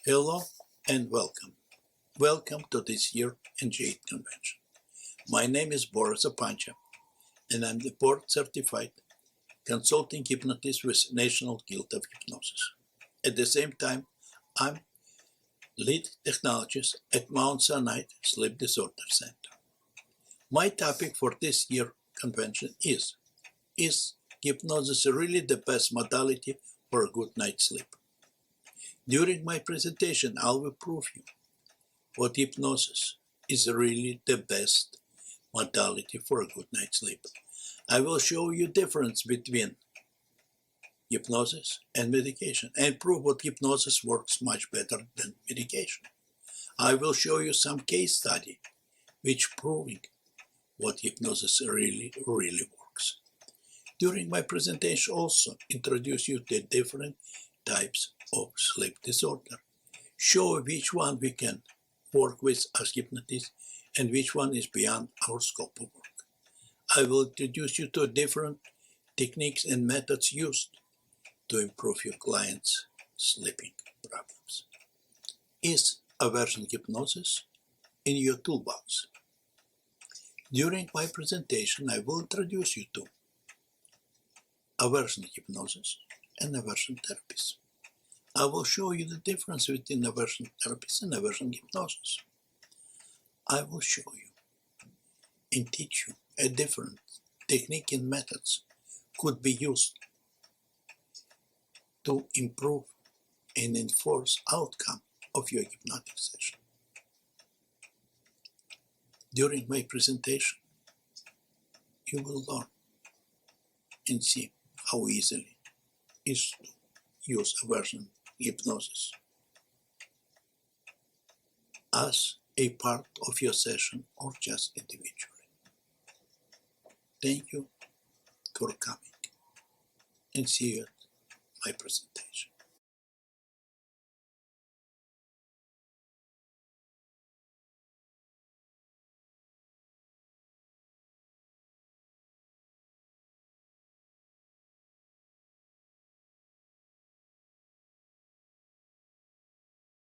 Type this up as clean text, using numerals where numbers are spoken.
Hello and welcome. Welcome to this year's NGH Convention. My name is BORIS OPANCHA and I'm the board certified consulting hypnotist with National Guild of Hypnotists. At the same time, I'm lead technologist at Mount Sinai Sleep Disorder Center. My topic for this year's convention is hypnosis really the best modality for a good night's sleep? During my presentation, I will prove you what hypnosis is really the best modality for a good night's sleep. I will show you difference between hypnosis and medication and prove what hypnosis works much better than medication. I will show you some case study which proving what hypnosis really works. During my presentation also introduce you to different types of sleep disorder. Show which one we can work with as hypnotists and which one is beyond our scope of work. I will introduce you to different techniques and methods used to improve your clients' sleeping problems. Is aversion hypnosis in your toolbox? During my presentation, I will introduce you to aversion hypnosis and aversion therapies. I will show you the difference between aversion therapies and aversion hypnosis. I will show you and teach you a different technique and methods could be used to improve and enforce outcome of your hypnotic session. During my presentation, you will learn and see how easily it is to use aversion hypnosis as a part of your session or just individually. Thank you for coming and see you at my presentation.